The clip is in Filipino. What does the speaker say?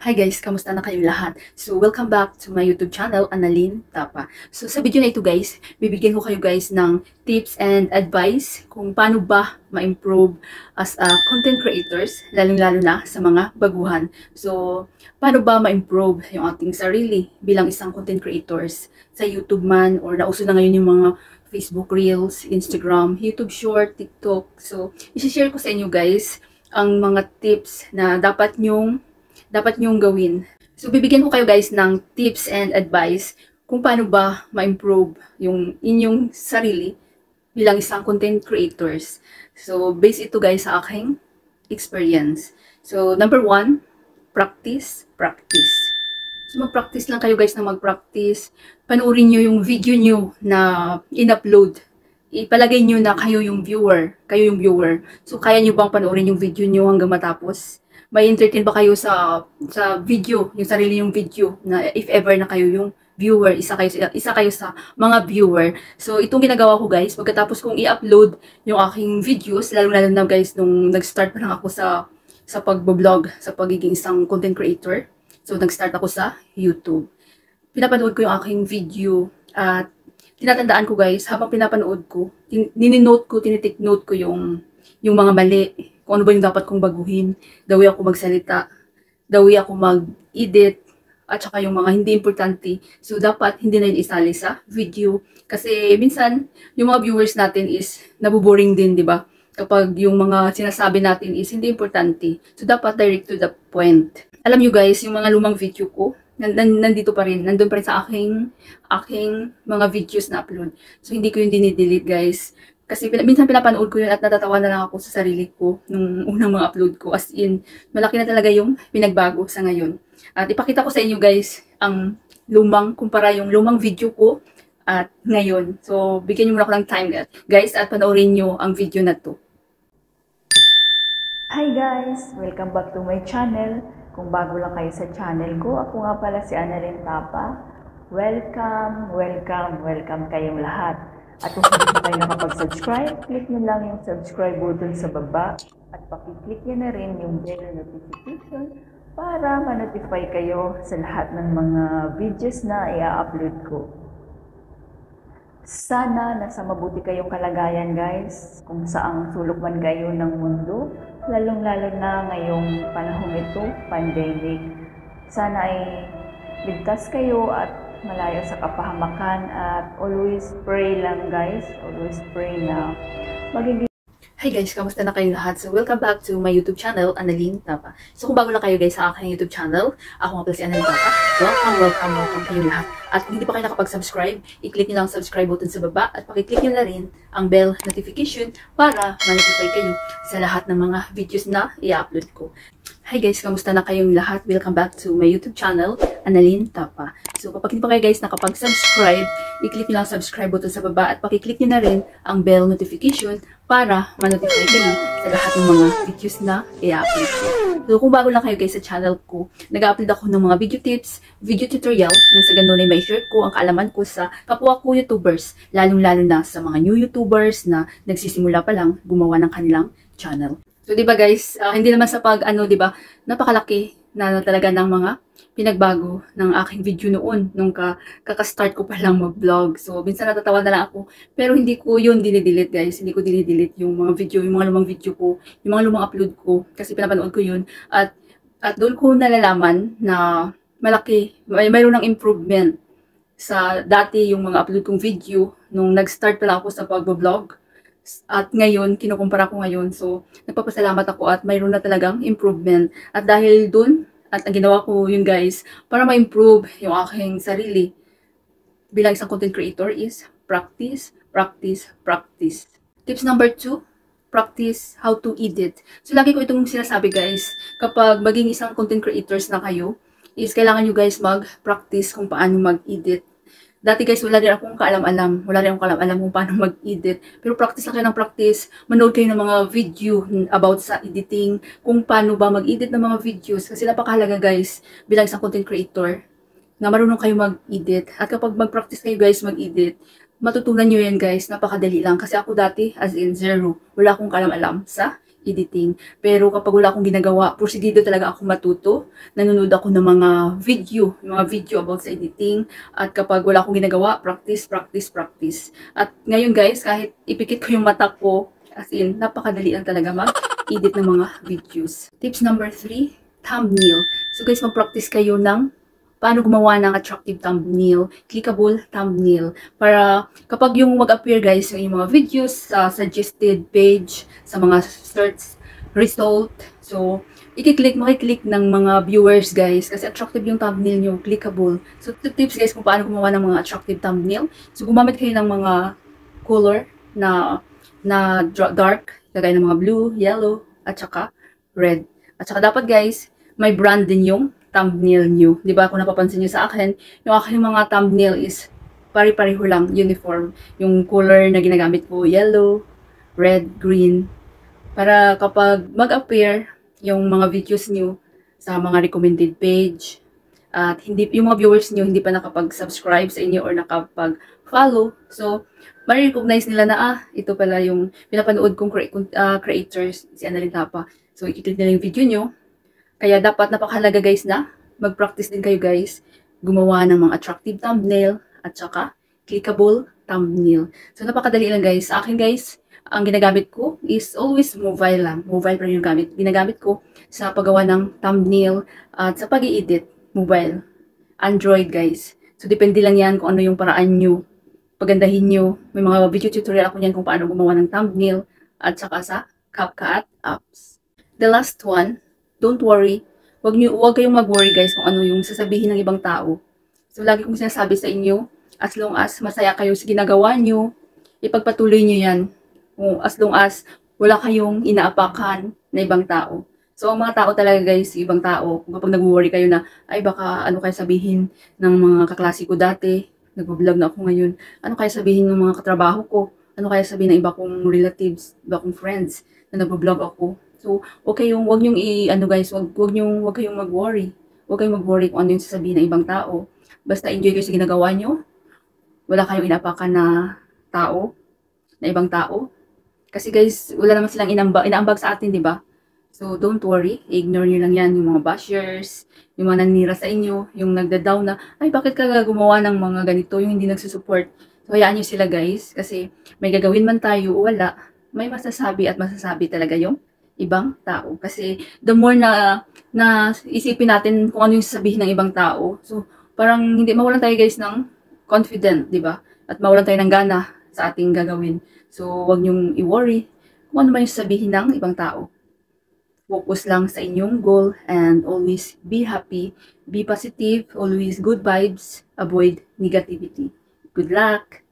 Hi guys, kamusta na kayong lahat? So, welcome back to my YouTube channel, Annalyn Tapa. So, sa video na ito guys, bibigyan ko kayo guys ng tips and advice kung paano ba ma-improve as a content creators, lalong-lalo na sa mga baguhan. So, paano ba ma-improve yung ating sarili bilang isang content creators sa YouTube man, or nauso na ngayon yung mga Facebook Reels, Instagram, YouTube Short, TikTok. So, isi-share ko sa inyo guys ang mga tips na dapat nyong gawin. So, bibigyan ko kayo guys ng tips and advice kung paano ba ma-improve yung inyong sarili bilang isang content creators. So, base ito guys sa aking experience. So, number 1, practice. So, mag-practice lang kayo guys na mag-practice. Panoorin nyo yung video nyo na in-upload. Ipalagay nyo na kayo yung viewer. So, kaya nyo bang panoorin yung video nyo hanggang matapos? May entertain ba kayo sa video, yung sarili yung video, na if ever na kayo yung viewer, isa kayo sa mga viewer. So, itong ginagawa ko guys, pagkatapos kong i-upload yung aking videos, lalo na guys, nung nag-start pa lang ako sa pag-vlog, sa pagiging isang content creator. So, nag-start ako sa YouTube. Pinapanood ko yung aking video at tinatandaan ko guys, habang pinapanood ko, tinitake note ko yung mga mali, kung ano ba yung dapat kong baguhin, dawi ako magsalita, dawi ako mag-edit, at saka yung mga hindi importante. So, dapat hindi na yun isali sa video. Kasi minsan, yung mga viewers natin is nabuboring din, di ba? Kapag yung mga sinasabi natin is hindi importante. So, dapat direct to the point. Alam nyo guys, yung mga lumang video ko, nandito pa rin. Nandun pa rin sa aking mga videos na upload. So, hindi ko yung dinidelete guys. Kasi minsan pinapanood ko yun at natatawa na lang ako sa sarili ko nung unang mga upload ko. As in, malaki na talaga yung pinagbago sa ngayon. At ipakita ko sa inyo guys ang kumpara yung lumang video ko at ngayon. So, bigyan nyo muna ako ng time guys at panoorin nyo ang video na to. Hi guys! Welcome back to my channel. Kung bago lang kayo sa channel ko, ako nga pala si Annalyn Tapa. Welcome kayong lahat. At kung hindi pa kayo nakapag-subscribe, click nyo lang yung subscribe button sa baba at pakiclick nyo na rin yung bell notification para ma-notify kayo sa lahat ng mga videos na i-upload ko. Sana nasa mabuti kayong kalagayan guys, kung saang sulok man kayo ng mundo, lalong-lalo na ngayong panahon ito, pandemic. Sana ay ligtas kayo at malayo sa kapahamakan at always pray lang guys, always pray na magiging. Hi guys, kamusta na kayong lahat? So, welcome back to my YouTube channel, Annalyn Tapa. So, kung bago lang kayo guys sa aking YouTube channel, ako nga pala si Annalyn Tapa. Welcome kayo lahat. At kung hindi pa kayo nakapag-subscribe, i-click nyo lang ang subscribe button sa baba at pakiclick nyo na rin ang bell notification para ma-notify kayo sa lahat ng mga videos na i-upload ko. Hi guys, kamusta na kayong lahat? Welcome back to my YouTube channel, Annalyn Tapa. So, kapag hindi pa kayo guys nakapag-subscribe, i-click nyo lang ang subscribe button sa baba at pakiclick nyo na rin ang bell notification para ma-notify kayo sa lahat ng mga videos na i-upload ko. So, kung bago lang kayo guys sa channel ko, nag-upload ako ng mga video tips, video tutorial, nang sa ganun ay may share ko ang kaalaman ko sa kapwa ko YouTubers, lalong-lalo na sa mga new YouTubers na nagsisimula pa lang gumawa ng kanilang channel. So, di ba guys, hindi naman sa di ba, napakalaki na talaga ng mga pinagbago ng aking video noon, nung kaka-start ko pa lang mag-vlog. So, minsan natatawa na lang ako, pero hindi ko yun dinidelete guys, hindi ko dinidelete yung mga video, yung mga lumang video ko, yung mga lumang upload ko, kasi pinapanood ko yun, at doon ko nalalaman na mayroon ng improvement sa dati yung mga upload kong video, nung nag-start pa lang ako sa pag-vlog. At ngayon, kinukumpara ko ngayon. So, nagpapasalamat ako at mayroon na talagang improvement. At dahil dun, at ang ginawa ko yun guys, para ma-improve yung aking sarili bilang isang content creator is practice. Tips number 2, practice how to edit. So, lagi ko itong sinasabi guys, kapag maging isang content creators na kayo, is kailangan nyo guys mag-practice kung paano mag-edit. Dati guys, wala rin akong kaalam-alam kung paano mag-edit. Pero practice lang kayo ng practice. Manood kayo ng mga video about sa editing, kung paano ba mag-edit ng mga videos. Kasi napakahalaga guys, bilang isang content creator, na marunong kayo mag-edit. At kapag mag-practice kayo guys mag-edit, matutunan nyo yan guys, napakadali lang. Kasi ako dati, as in zero, wala akong kaalam-alam sa editing. Pero kapag wala akong ginagawa, porsigido talaga ako matuto. Nanonood ako ng mga video about sa editing. At kapag wala akong ginagawa, practice. At ngayon guys, kahit ipikit ko yung mata ko, as in, napakadali lang talaga mag-edit ng mga videos. Tips number 3, thumbnail. So guys, mag-practice kayo ng paano gumawa ng attractive thumbnail, clickable thumbnail. Para kapag yung mag-appear guys, yung mga videos sa suggested page, sa mga search result, so makiklik ng mga viewers guys, kasi attractive yung thumbnail nyo, clickable. So tips guys kung paano gumawa ng mga attractive thumbnail. So gumamit kayo ng mga color na dark, kagaya ng mga blue, yellow, at saka red. At saka dapat guys, may brand din yung thumbnail nyo. Di ba kung napapansin nyo sa akin, yung aking mga thumbnail is pari-pareho lang, uniform. Yung color na ginagamit ko, yellow, red, green. Para kapag mag-appear yung mga videos nyo sa mga recommended page, at yung mga viewers nyo hindi pa nakapag-subscribe sa inyo or nakapag-follow, so ma-recognize nila na ito pala yung pinapanood kong creators, si Annalyn Tapa. So i-click nila yung video nyo. Kaya dapat napakahalaga guys na mag-practice din kayo guys gumawa ng mga attractive thumbnail at saka clickable thumbnail. So napakadali lang guys. Sa akin guys, ang ginagamit ko is always mobile lang. Mobile pa rin yung ginagamit ko sa paggawa ng thumbnail at sa pag-i-edit. Mobile. Android guys. So depende lang yan kung ano yung paraan nyo. Pagandahin nyo. May mga video tutorial ako yan kung paano gumawa ng thumbnail at saka sa CapCut apps. The last one, don't worry. Huwag kayong mag-worry guys kung ano yung sasabihin ng ibang tao. So lagi kong sinasabi sa inyo, as long as masaya kayo sa ginagawa nyo, ipagpatuloy nyo yan. As long as wala kayong inaapakan na ibang tao. So ang mga tao talaga guys, ibang tao, kapag nag-worry kayo na, ay baka ano kaya sabihin ng mga kaklase ko dati, nag-vlog na ako ngayon, ano kaya sabihin ng mga katrabaho ko, ano kaya sabihin ng iba kong relatives, iba kong friends na nag-vlog ako. So, wag kayong mag-worry. Huwag kayong mag-worry kung ano yung sasabihin ng ibang tao. Basta enjoy kayo sa ginagawa nyo. Wala kayong inapakan na tao, na ibang tao. Kasi guys, wala naman silang inaambag sa atin, di ba? So, don't worry. Ignore nyo lang yan, yung mga bashers, yung mga nanira sa inyo, yung nagda-down na, ay, bakit ka gumawa ng mga ganito, yung hindi nagsusupport. So, hayaan nyo sila guys, kasi may gagawin man tayo o wala, may masasabi talaga yung ibang tao. Kasi the more na isipin natin kung ano yung sasabihin ng ibang tao, so parang mawalan tayo guys ng confident, di ba? At mawalan tayo ng gana sa ating gagawin. So wag niyong i-worry kung ano man yung sasabihin ng ibang tao. Focus lang sa inyong goal and always be happy, be positive, always good vibes, avoid negativity. Good luck!